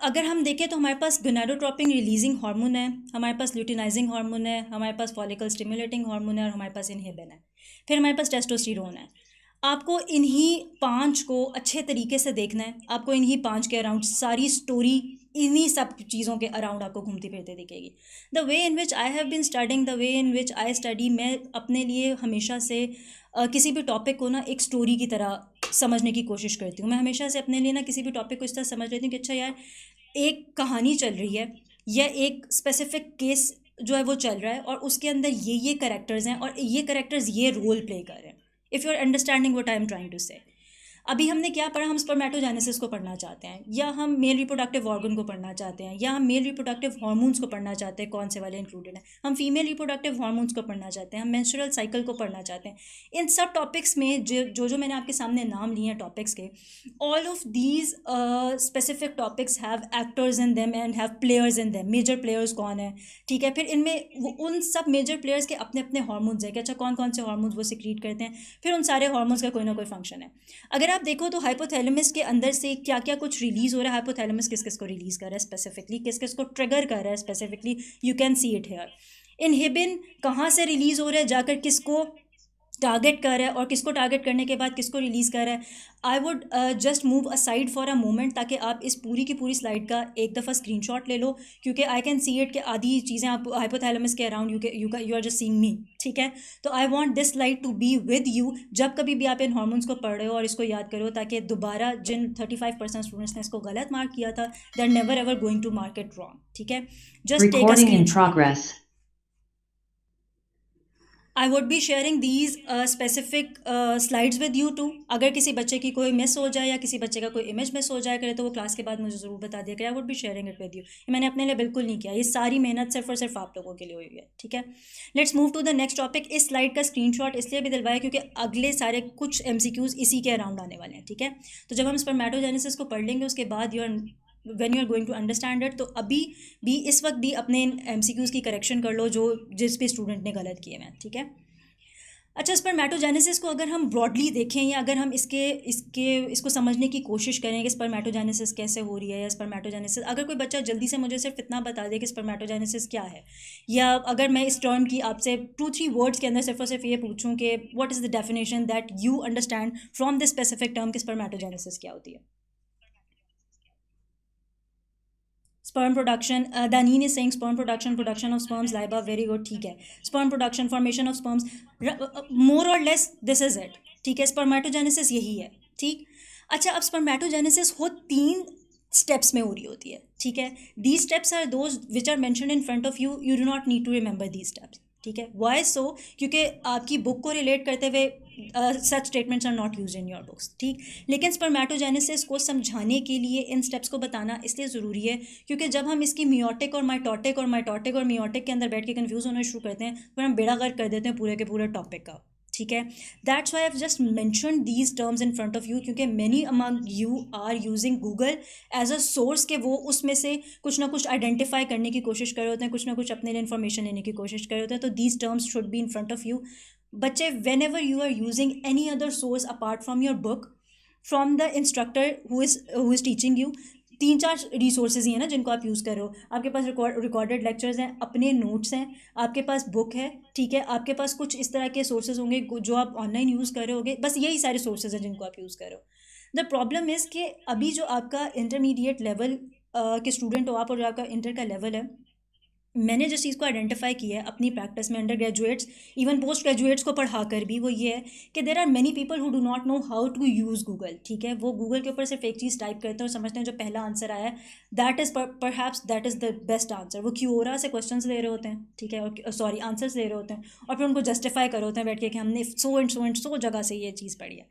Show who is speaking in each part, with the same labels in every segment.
Speaker 1: अगर हम देखें तो हमारे पास गोनाडोट्रोपिन रिलीजिंग हार्मोन है, हमारे पास ल्यूटिनाइजिंग हार्मोन है, हमारे पास फॉलिकल स्टिमुलेटिंग हार्मोन है और हमारे पास इनहिबिन है, फिर हमारे पास टेस्टोस्टेरोन है। आपको इन्हीं 5 को अच्छे तरीके से देखना है, आपको इन्हीं 5 के अराउंड सारी स्टोरी इन्हीं सब चीज़ों के अराउंड आपको घूमती फिरती दिखेगी। The way in which I have been studying, the way in which I study, मैं अपने लिए हमेशा से किसी भी टॉपिक को ना एक स्टोरी की तरह समझने की कोशिश करती हूँ। मैं हमेशा से अपने लिए ना किसी भी टॉपिक को इस तरह समझ लेती हूँ कि अच्छा यार, एक कहानी चल रही है या एक स्पेसिफिक केस जो है वो चल रहा है और उसके अंदर ये कैरेक्टर्स हैं और ये कैरेक्टर्स ये रोल प्ले कर रहे हैं। If you are understanding what I am trying to say. अभी हमने क्या पढ़ा, हम स्पर्मेटोजेनेसिस को पढ़ना चाहते हैं, या हम मेल रिप्रोडक्टिव ऑर्गन को पढ़ना चाहते हैं, या हम मेल रिप्रोडक्टिव हार्मोन्स को पढ़ना चाहते हैं, कौन से वाले इंक्लूडेड हैं, हम फीमेल रिप्रोडक्टिव हार्मोन्स को पढ़ना चाहते हैं, हम मेंस्ट्रुअल साइकिल को पढ़ना चाहते हैं। इन सब टॉपिक्स में जो मैंने आपके सामने नाम लिए हैं टॉपिक्स के, all of these specific topics have actors in them and have players in them. Major players कौन है, ठीक है, फिर इनमें उन सब मेजर प्लेयर्स के अपने अपने हार्मोन्स हैं कि अच्छा कौन कौन से हार्मोन्स वो सिक्रीट करते हैं, फिर उन सारे हार्मोन्स का कोई ना कोई फंक्शन है। अगर आप देखो तो हाइपोथैलेमस के अंदर से क्या क्या कुछ रिलीज हो रहा है, हाइपोथैलेमस किस किस को रिलीज कर रहा है स्पेसिफिकली, किस किस को ट्रिगर कर रहा है specifically, you can see it here. Inhibin कहाँ से रिलीज हो रहा है, जाकर किसको टारगेट कर रहा है और किसको टारगेट करने के बाद किसको रिलीज़ कर रहा है। I would just move aside for a moment ताकि आप इस पूरी की पूरी स्लाइड का एक दफ़ा स्क्रीनशॉट ले लो, क्योंकि आई कैन सी इट कि आधी चीज़ें आप हाइपोथैलेमस के around you are just seeing me, ठीक है। तो I want this slide to be with you जब कभी भी आप इन हार्मोन्स को पढ़ रहे हो और इसको याद करो, ताकि दोबारा जिन 35% स्टूडेंट्स ने इसको गलत मार्क किया था, they are never ever going to mark it wrong, ठीक है। Just take a
Speaker 2: Recording in
Speaker 1: screenshot.
Speaker 2: progress.
Speaker 1: I would be sharing these specific slides with you too. अगर किसी बच्चे की कोई मिस हो जाए या किसी बच्चे का कोई इमेज मिस हो जाए करे तो वो क्लास के बाद मुझे ज़रूर बता दिया करें। आई would be sharing it with you. ये मैंने अपने लिए बिल्कुल नहीं किया, ये सारी मेहनत सिर्फ और सिर्फ आप लोगों के लिए हुई है, ठीक है। Let's move to the next topic. इस स्लाइड का स्क्रीनशॉट इसलिए भी दिलवाया क्योंकि अगले सारे कुछ MCQs इसी के अराउंड आने वाले हैं, ठीक है। तो जब हम स्पर्मेटोजेनेसिस को पढ़ लेंगे उसके बाद when you are going to understand it, तो अभी भी इस वक्त भी अपने MCQs की करेक्शन कर लो जो जिस भी स्टूडेंट ने गलत किए हैं, ठीक है। अच्छा, स्पर्मेटोजेनेसिस को अगर हम ब्रॉडली देखें या अगर हम इसको समझने की कोशिश करें कि स्पर्मेटोजेनेसिस कैसे हो रही है, या स्पर्मेटोजेनेसिस, अगर कोई बच्चा जल्दी से मुझे सिर्फ इतना बता दे कि स्पर्मेटोजेनेसिस क्या है, या अगर मैं इस टर्म की आपसे 2-3 वर्ड्स के अंदर सिर्फ और सिर्फ ये पूछूं कि what is the definition that you understand from this specific term कि स्पर्मेटोजेनेसिस क्या होती है। Sperm production, Daneen is saying sperm production, production of sperms, Laiba, very good, ठीक है। Sperm production, formation of sperms, more or less this is it, ठीक है। Spermatogenesis यही है, ठीक। अच्छा, अब स्पर्मेटोजेनेसिस हो 3 स्टेप्स में हो रही होती है, ठीक है। These steps are those which are mentioned in front of you, you do not need to remember these steps, ठीक है। वाई सो, क्योंकि आपकी बुक को रिलेट करते हुए such statements are not use in your books, ठीक। लेकिन स्पर्मेटोजेनेसिस को समझाने के लिए इन स्टेप्स को बताना इसलिए ज़रूरी है क्योंकि जब हम इसकी मियोटिक और माइटोटिक और मियोटिक के अंदर बैठ के कन्फ्यूज़ होना शुरू करते हैं, फिर हम बेड़ा गर्क कर देते हैं पूरे के पूरे टॉपिक का, ठीक है। That's why I have just mentioned these terms in front of you, क्योंकि many among you are using Google as a source के वो उसमें से कुछ ना कुछ आइडेंटिफाई करने की कोशिश कर रहे होते हैं, कुछ ना कुछ अपने लिए इन्फॉर्मेशन लेने की कोशिश कर रहे होते हैं। तो these terms should be in front of you. बच्चे, whenever you are using any other source apart from your book, from the instructor who is teaching you, 3-4 resources ही हैं ना जिनको आप यूज़ करो। आपके पास रिकॉर्डेड लेक्चर्स हैं, अपने नोट्स हैं, आपके पास बुक है, ठीक है, आपके पास कुछ इस तरह के सोर्सेज होंगे जो आप ऑनलाइन यूज़ कर रहे होगे, बस यही सारे सोर्सेज हैं जिनको आप यूज़ करो। द प्रॉब्लम इज़ कि अभी जो आपका इंटरमीडिएट लेवल के स्टूडेंट हो आप और जो आपका इंटर का लेवल है, मैंने जिस चीज़ को आइडेंटिफाई किया है अपनी प्रैक्टिस में undergraduates even postgraduates को पढ़ा कर भी, वो ये है कि there are many people who do not know how to use Google, ठीक है। वो गूगल के ऊपर सिर्फ एक चीज़ टाइप करते हैं और समझते हैं जो पहला आंसर आया है that is perhaps that is the best answer. वो क्यूओरा से क्वेश्चंस ले रहे होते हैं, ठीक है, और सॉरी आंसर्स ले रहे होते हैं, और फिर उनको जस्टिफाई कर होते हैं बैठ के कि हमने सो एंड सो जगह से ये चीज़ पढ़ी है।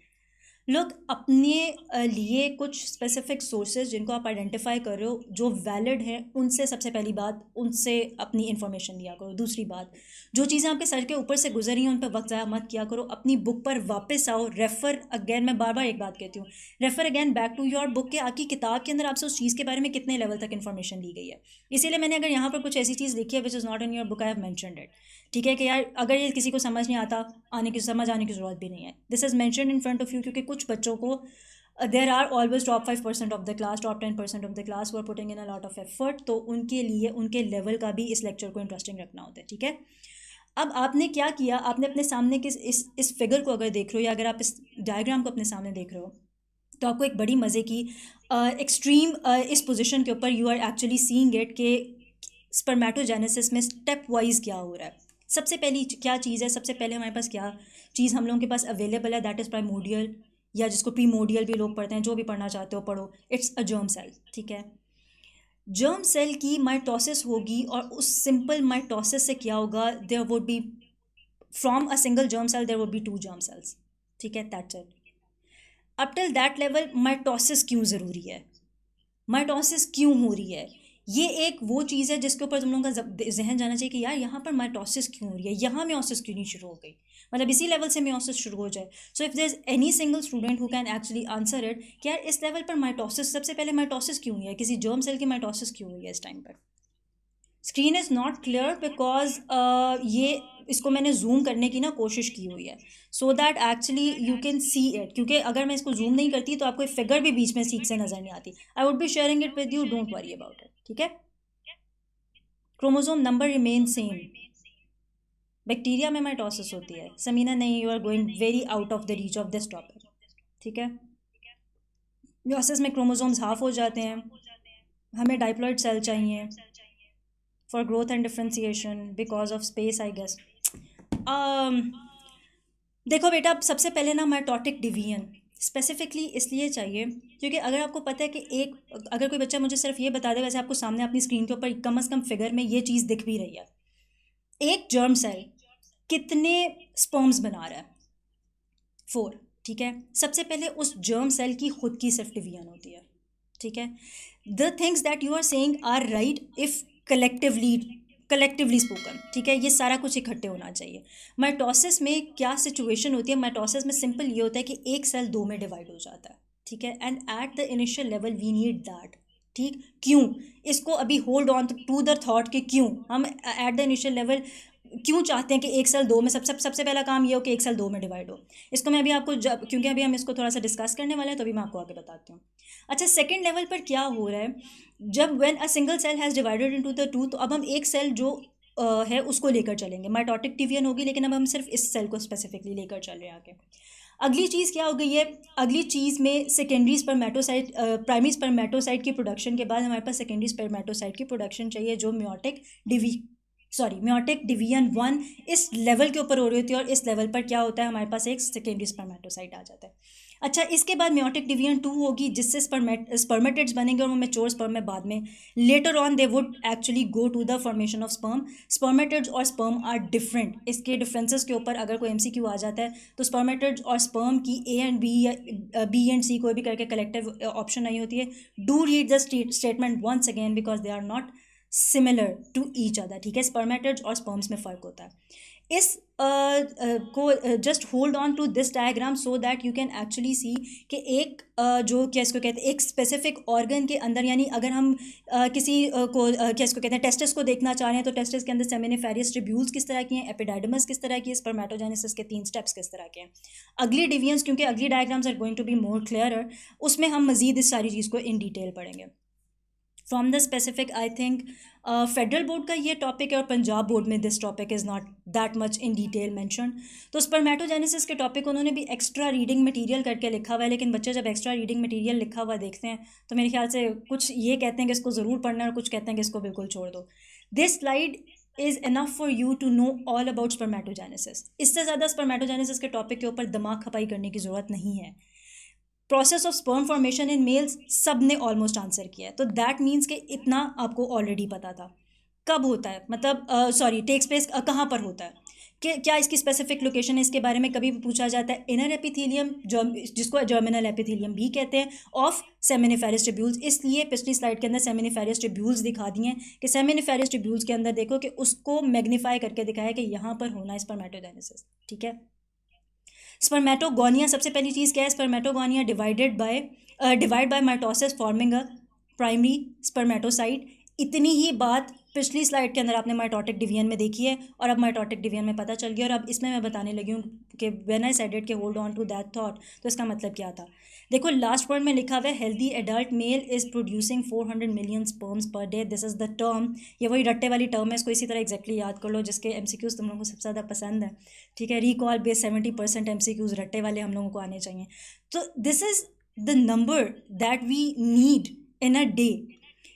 Speaker 1: लोग अपने लिए कुछ स्पेसिफिक सोर्सेज जिनको आप आइडेंटिफाई कर रहे हो जो वैलिड हैं, उनसे सबसे पहली बात उनसे अपनी इन्फॉर्मेशन लिया करो। दूसरी बात, जो चीज़ें आपके सर के ऊपर से गुजरी हैं उन पर वक्त ज़ाया मत किया करो, अपनी बुक पर वापस आओ, रेफ़र अगेन, मैं बार बार एक बात कहती हूँ, refer again back to your book, के आपकी किताब के अंदर आपसे उस चीज़ के बारे में कितने लेवल तक इन्फॉर्मेशन ली गई है। इसीलिए मैंने अगर यहाँ पर कुछ ऐसी चीज़ लिखी है which is not in your book, I have mentioned it, ठीक है, कि यार अगर ये किसी को समझ नहीं आता, समझ आने की ज़रूरत भी नहीं है। This is mentioned in front of you क्योंकि कुछ बच्चों को there are always top 5% of the class, top 10% of the class, वो are putting in a lot of effort. तो उनके लिए उनके लेवल का भी इस लेक्चर को इंटरेस्टिंग रखना होता है. ठीक है, अब आपने क्या किया, आपने अपने सामने किस इस फिगर को अगर देख रहे हो या अगर आप इस डायग्राम को अपने सामने देख रहे हो, तो आपको एक बड़ी मज़े की एक्सट्रीम इस पोजीशन के ऊपर you are actually seeing it कि स्पर्मेटोजेनेसिस में स्टेप वाइज क्या हो रहा है. सबसे पहली क्या चीज़ है, सबसे पहले हमारे पास क्या चीज़ हम लोगों के पास अवेलेबल है, दैट इज़ प्राइमोडियल, या जिसको प्रीमोडियल भी लोग पढ़ते हैं, जो भी पढ़ना चाहते हो पढ़ो. It's a germ cell. ठीक है, जर्म सेल की माइटोसिस होगी और उस सिंपल माइटोसिस से क्या होगा, there would be from a single germ cell there would be 2 germ cells. ठीक है, that's it. Up till that level mitosis क्यों ज़रूरी है, माइटोसिस क्यों हो रही है, ये एक वो चीज़ है जिसके ऊपर तुम लोगों का जहन जाना चाहिए कि यार यहाँ पर माइटोसिस क्यों हो रही है, यहाँ म्योसिस क्यों नहीं शुरू हो गई, मतलब इसी लेवल से म्योसिस शुरू हो जाए. So if there is any single student who can actually answer it कि यार इस लेवल पर माइटोसिस, सबसे पहले माइटोसिस क्यों हुई है, किसी जर्म सेल की माइटोसिस क्यों हुई है इस टाइम पर. Screen is not clear because ये इसको मैंने जूम करने की ना कोशिश की हुई है so that actually you can see it, क्योंकि अगर मैं इसको जूम नहीं करती तो आपको फिगर भी बीच में ठीक से नज़र नहीं आती. I would be sharing it with you, don't worry about it. ठीक है, chromosome number remain same. Bacteria में माइटोसिस होती है. समीना नहीं, you are going very out of the reach of this topic. ठीक है, म्योसिस में क्रोमोसोम्स हाफ हो जाते हैं. हमें डाइप्लॉइड सेल चाहिए for growth and differentiation because of space I guess. देखो बेटा, अब सबसे पहले ना माइटोटिक डिवीजन स्पेसिफिकली इसलिए चाहिए क्योंकि अगर आपको पता है कि एक, अगर कोई बच्चा मुझे सिर्फ ये बता दे, वैसे आपको सामने अपनी स्क्रीन के ऊपर कम से कम फिगर में ये चीज़ दिख भी रही है, एक जर्म सेल कितने स्पर्म्स बना रहा है, 4. ठीक है, सबसे पहले उस जर्म सेल की खुद की सिर्फ डिवीजन होती है. ठीक है, the things that you are saying are right if collectively spoken. ठीक है, ये सारा कुछ इकट्ठे होना चाहिए. माइटोसिस में क्या सिचुएशन होती है, माइटोसिस में सिंपल ये होता है कि एक सेल 2 में डिवाइड हो जाता है. ठीक है, and at the initial level we need that. ठीक, क्यों, इसको अभी hold on to the thought कि क्यों हम एट द इनिशियल लेवल क्यों चाहते हैं कि एक सेल 2 में, सबसे पहला काम ये हो कि एक सेल 2 में डिवाइड हो. इसको मैं अभी आपको क्योंकि अभी हम इसको थोड़ा सा डिस्कस करने वाले हैं तो अभी मैं आपको आगे बताती हूँ. अच्छा, सेकेंड लेवल पर क्या हो रहा है, जब when a single cell has divided into the 2, तो अब हम एक सेल जो है उसको लेकर चलेंगे. माइटोटिक डिवीजन होगी लेकिन अब हम सिर्फ इस सेल को स्पेसिफिकली लेकर चल रहे हैं आगे. अगली चीज़ क्या हो गई है, अगली चीज़ में सेकेंडरी स्पर्मेटोसाइट, प्राइमरी स्पर्मेटोसाइट की प्रोडक्शन के बाद हमारे पास सेकेंडरी स्पर्मेटोसाइट की प्रोडक्शन चाहिए जो म्योटिक डिवीजन 1 इस लेवल के ऊपर हो रही होती है, और इस लेवल पर क्या होता है, हमारे पास एक सेकेंडरी स्पर्मेटोसाइट आ जाता है. अच्छा, इसके बाद म्योटिक डिवीजन 2 होगी जिससे स्पर्मेटिड्स बनेंगे और वो मैच्योर स्पर्म में बाद में later on they would actually go to the formation of sperm. Spermatids और स्पर्म आर डिफरेंट. इसके डिफरेंसेस के ऊपर अगर कोई एमसीक्यू आ जाता है तो स्पर्मेटिड्स और स्पर्म की ए एंड बी या बी एंड सी कोई भी करके कलेक्टिव ऑप्शन नहीं होती है. Do read the statement once again because they are not similar to each other. ठीक है, स्पर्मेटिड्स और स्पर्म्स में फ़र्क होता है. इस को just hold on to this diagram so that you can actually see कि एक जो क्या इसको कहते हैं, एक स्पेसिफिक ऑर्गन के अंदर, यानी अगर हम किसी को क्या इसको कहते हैं टेस्टिस को देखना चाह रहे हैं तो टेस्टिस के अंदर सेमिनिफेरियस ट्रिब्यूल्स किस तरह की हैं, एपिडाइडमस किस तरह की है, स्पर्मेटोजेनेसिस के 3 स्टेप्स किस तरह के हैं. अगली डिवीजन्स, क्योंकि अगली diagrams are going to be more clearer, उसमें हम मजीद इस सारी चीज़ को इन डिटेल पढ़ेंगे. From the specific I think federal board का ये टॉपिक है और पंजाब बोर्ड में this topic is not that much in detail mention. तो स्पर्मेटोजेनेसिस के टॉपिक उन्होंने भी एक्स्ट्रा रीडिंग मटेरियल करके लिखा हुआ है, लेकिन बच्चे जब एक्स्ट्रा रीडिंग मटेरियल लिखा हुआ देखते हैं तो मेरे ख्याल से कुछ ये कहते हैं कि इसको ज़रूर पढ़ना है और कुछ कहते हैं कि इसको बिल्कुल छोड़ दो. This slide is enough for you to know all about spermatogenesis. इससे ज़्यादा स्पर्मेटोजेनेसिस के टॉपिक के ऊपर दिमाग खपाई करने की ज़रूरत नहीं है. Process of sperm formation in males सब ने ऑलमोस्ट आंसर किया है, तो दैट मीन्स कि इतना आपको ऑलरेडी पता था. कब होता है, मतलब टेक्स प्लेस कहाँ पर होता है, कि क्या इसकी स्पेसिफिक लोकेशन है, इसके बारे में कभी भी पूछा जाता है. इनर एपिथेलियम जिसको जर्मिनल एपिथेलियम भी कहते हैं ऑफ सेमिनिफेरस ट्यूब्यूल्स. इसलिए पिछली स्लाइड के अंदर सेमिनिफेरस ट्यूब्यूल्स दिखा दिए हैं कि सेमिनिफेरस ट्यूब्यूल्स के अंदर देखो कि उसको मैग्नीफाई करके दिखाया कि यहाँ पर होना है स्पर्मेटोजेनेसिस. ठीक है, स्पर्मेटोगोनिया, सबसे पहली चीज़ क्या है, spermatogonia divide by mitosis forming a primary spermatocyte. इतनी ही बात पिछली स्लाइड के अंदर आपने माइटोटिक डिवीजन में देखी है और अब माइटोटिक डिवीजन में पता चल गया, और अब इसमें मैं बताने लगी हूँ कि व्हेन आई सेड इट कि hold on to that thought, तो इसका मतलब क्या था। देखो लास्ट वर्ड में लिखा हुआ है healthy adult mail is producing 400 million sperms per day, this is the term, ये वही रट्टे वाली टर्म है, इसको इसी तरह एग्जैक्टली याद कर लो जिसके एमसीक्यूज तुम लोगों को सबसे ज़्यादा पसंद है, ठीक है। रिकॉल बेस 70% एमसीक्यूज रट्टे वाले हम लोगों को आने चाहिए। तो this is the number that we need in a day.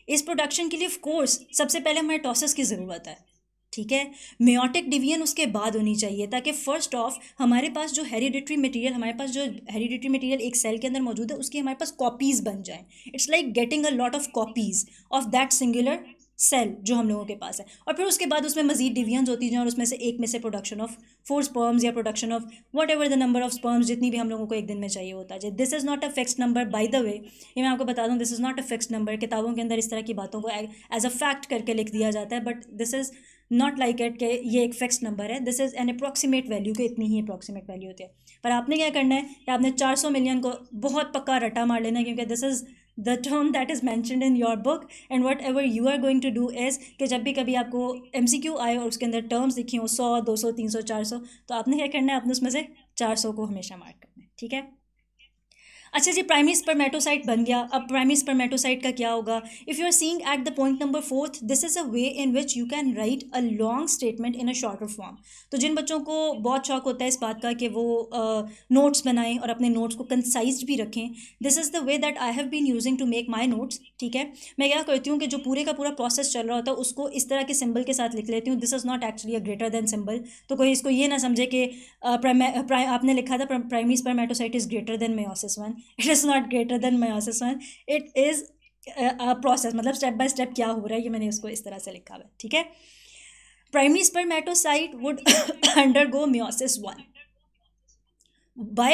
Speaker 1: इस प्रोडक्शन के लिए ऑफ कोर्स सबसे पहले माइटोसिस की ज़रूरत है, ठीक है। मेयोटिक डिवीजन उसके बाद होनी चाहिए, ताकि फर्स्ट ऑफ हमारे पास जो हेरिडिटरी मटेरियल एक सेल के अंदर मौजूद है उसकी हमारे पास कॉपीज़ बन जाएं। It's like getting a lot of copies of that singular cell जो हम लोगों के पास है, और फिर उसके बाद उसमें मजीद डिवीजन्स होती हैं और उसमें से एक में से प्रोडक्शन ऑफ 4 स्पर्म्स या production of what ever the number of sperms जितनी भी हम लोगों को एक दिन में चाहिए होता है। This is not a fixed number, by the way ये मैं आपको बता दूं, this is not a fixed number. किताबों के अंदर इस तरह की बातों को एज अ फैक्ट करके लिख दिया जाता है, but this is not like it कि ये एक फिक्स्ड नंबर है, this is an approximate value कि इतनी ही अप्रॉक्सीमेट वैल्यू होती है। पर आपने क्या करना है कि आपने 400 मिलियन को बहुत पक्का रटा मार लेना है, क्योंकि this is the term that is mentioned in your book, and whatever you are going to do is कि जब भी कभी आपको MCQ आए और उसके अंदर टर्म्स लिखी हो 100 200 300 400, तो आपने क्या करना है, आपने उसमें से 400 को हमेशा मार्क करना है, ठीक है। अच्छा जी, प्राइमरी स्पर्मेटोसाइट बन गया। अब प्राइमरी स्पर्मेटोसाइट का क्या होगा। If you are seeing at the point number 4, this is a way in which you can write a long statement in a shorter form. तो जिन बच्चों को बहुत शौक होता है इस बात का कि वो नोट्स बनाएं और अपने नोट्स को कंसाइज्ड भी रखें, this is the way that I have been using to make my notes, ठीक है। मैं क्या करती हूँ कि जो पूरे का पूरा प्रोसेस चल रहा होता है उसको इस तरह के सिंबल के साथ लिख लेती हूँ। This is not actually a greater than symbol, तो कोई इसको ये ना समझे कि आपने लिखा था primary spermatocyte is greater than meiosis 1, it is not greater than meiosis 1, it is a process, मतलब स्टेप बाय स्टेप क्या हो रहा है ये मैंने उसको इस तरह से लिखा हुआ है, ठीक है। Primary spermatocyte would undergo meiosis 1. By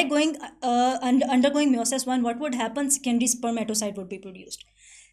Speaker 1: undergoing meiosis 1, what would happen? Secondary spermatocyte would be produced.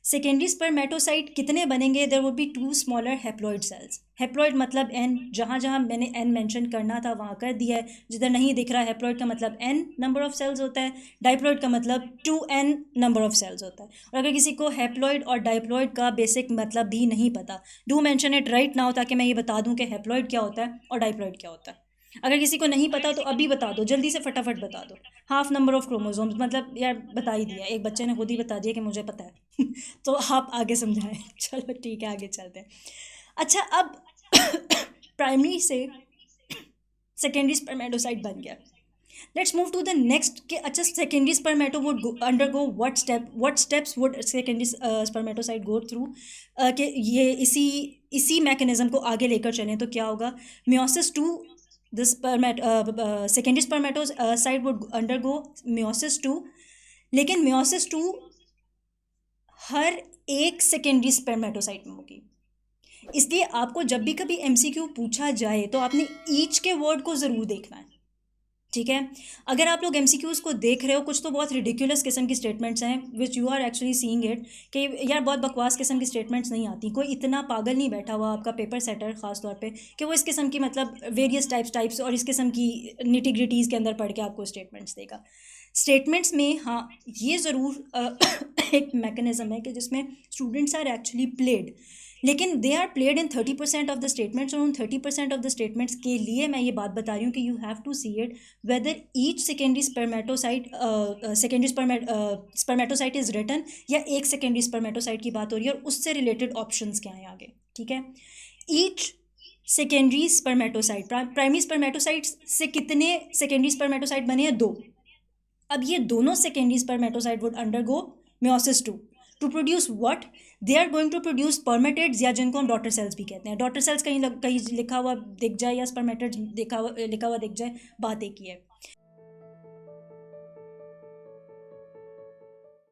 Speaker 1: Secondary spermatocyte कितने बनेंगे? There would be 2 smaller haploid cells. Haploid मतलब n, जहाँ जहाँ मैंने n मेंशन करना था वहाँ कर दिया है, जिधर नहीं दिख रहा हैप्लॉइड का मतलब n नंबर ऑफ सेल्स होता है, डाइप्लॉइड का मतलब 2n नंबर ऑफ सेल्स होता है। और अगर किसी को हैप्लॉइड और डाइप्लॉइड का बेसिक मतलब भी नहीं पता, do mention it right now, ताकि मैं ये बता दूँ कि हैप्लॉइड क्या होता है और डाइप्लॉइड क्या होता है। अगर किसी को नहीं पता तो अभी बता दो, जल्दी से फटाफट बता दो। हाफ नंबर ऑफ क्रोमोसोम्स, मतलब यार बता ही दिया, एक बच्चे ने खुद ही बता दिया कि मुझे पता है तो आप आगे समझाएं। चलो ठीक है, आगे चलते हैं। अच्छा, अब प्राइमरी से सेकेंडरी स्पर्मेटोसाइट बन गया, let's move to the next कि अच्छा secondary spermato would undergo what steps would secondary spermatocyte go through, कि ये इसी मैकेनिज्म को आगे लेकर चलें तो क्या होगा। meiosis 2, this secondary spermatocyte would undergo meiosis 2, लेकिन meiosis 2 हर एक सेकेंडरी स्पर्मेटोसाइट में होगी। इसलिए आपको जब भी कभी MCQ पूछा जाए तो आपने ईच के वर्ड को ज़रूर देखना है, ठीक है। अगर आप लोग MCQs को देख रहे हो, कुछ तो बहुत रिडिकुलस किस्म की स्टेटमेंट्स हैं which you are actually seeing it, कि यार बहुत बकवास किस्म की स्टेटमेंट्स नहीं आती। कोई इतना पागल नहीं बैठा हुआ आपका पेपर सेटर ख़ास तौर पे कि वो इस किस्म की मतलब वेरियस टाइप्स और इस किस्म की निटी ग्रिटीज़ के अंदर पढ़ के आपको स्टेटमेंट्स देगा। स्टेटमेंट्स में हाँ ये ज़रूर एक मैकेनिज़्म है कि जिसमें स्टूडेंट्स आर एक्चुअली प्लेड, लेकिन they are played in 30% of the statements, और उन 30% ऑफ द स्टेटमेंट्स के लिए मैं ये बात बता रही हूँ कि you have to see it whether each secondary spermatocyte is written, या एक सेकेंडरी स्पर्मेटोसाइट की बात हो रही है और उससे रिलेटेड ऑप्शंस क्या हैं आगे, ठीक है। Each secondary spermatocyte, primary spermatocyte से कितने सेकेंडरी स्पर्मेटोसाइट बने हैं? 2। अब ये दोनों secondary spermatocyte would undergo meiosis 2 to produce what, they are going to produce spermatids, या जिनको हम डॉटर सेल्स भी कहते हैं। डॉटर सेल्स कहीं लिखा हुआ दिख जाए या स्पर्मेटेड्स लिखा हुआ दिख जाए, बात एक ही है।